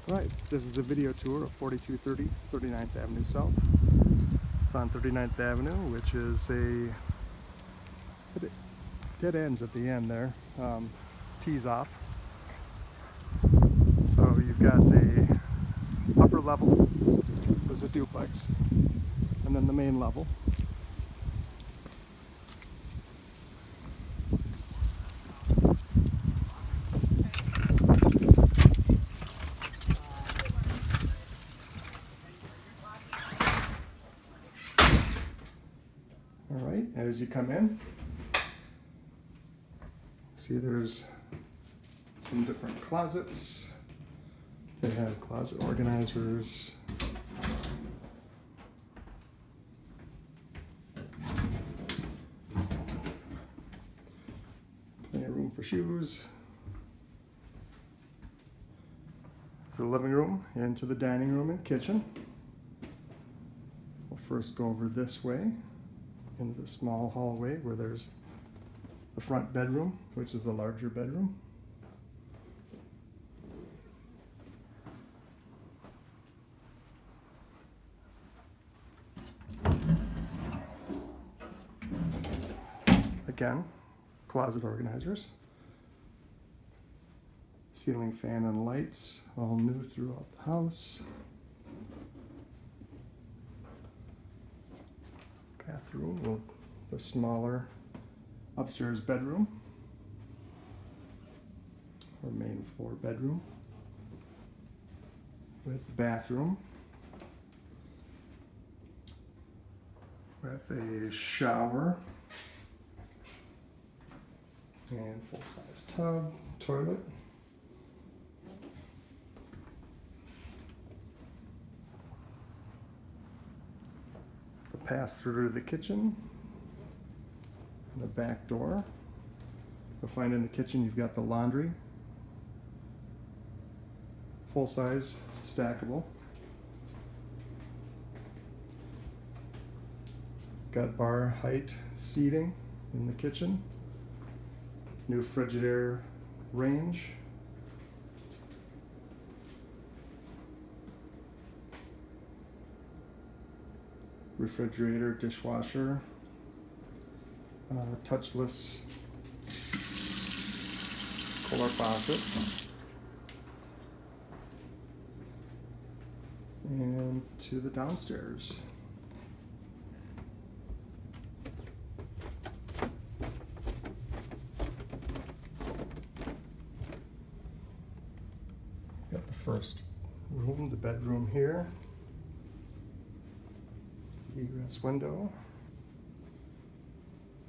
Right, this is a video tour of 4230 39th Avenue South. It's on 39th Avenue, which is it dead ends at the end there, tees off. So you've got a upper level, there's a duplex, and then the main level. Alright, as you come in, see there's some different closets. They have closet organizers. Plenty of room for shoes. It's the living room into the dining room and kitchen. We'll first go over this way into the small hallway where there's the front bedroom, which is the larger bedroom. Again, closet organizers. Ceiling fan and lights, all new throughout the house. Bathroom, the smaller upstairs bedroom, or main floor bedroom, with the bathroom, with a shower, and full-size tub, toilet. The pass-through to the kitchen, and the back door. You'll find in the kitchen you've got the laundry, full-size, stackable. Got bar height seating in the kitchen. New Frigidaire range. Refrigerator, dishwasher, touchless Kohler faucet. And to the downstairs. Got the first room, the bedroom here. Egress window,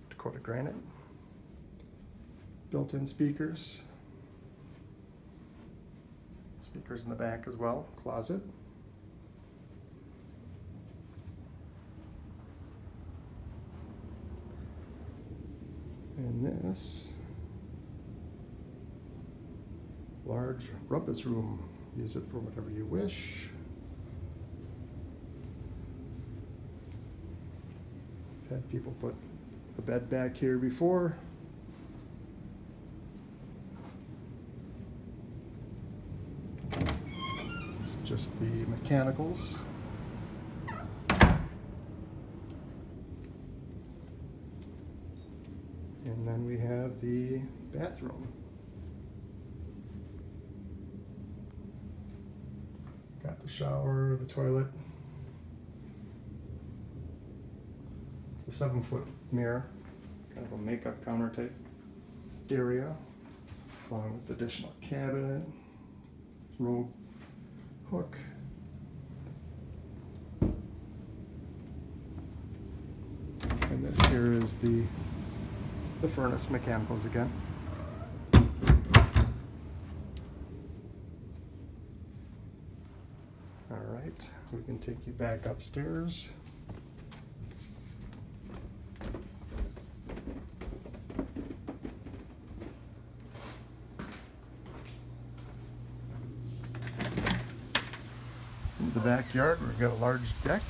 Dakota granite, built-in speakers in the back as well, closet. And this large rumpus room, use it for whatever you wish. Had people put a bed back here before. It's just the mechanicals. And then we have the bathroom. Got the shower, the toilet. 7-foot mirror, kind of a makeup counter type area, along with additional cabinet, robe hook. And this here is the furnace mechanicals again. All right, we can take you back upstairs. In the backyard, we've got a large deck.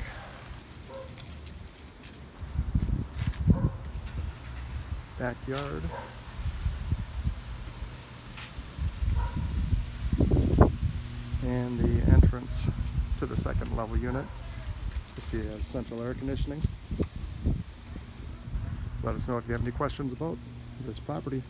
Backyard. and the entrance to the second level unit. You see it has central air conditioning. Let us know if you have any questions about this property.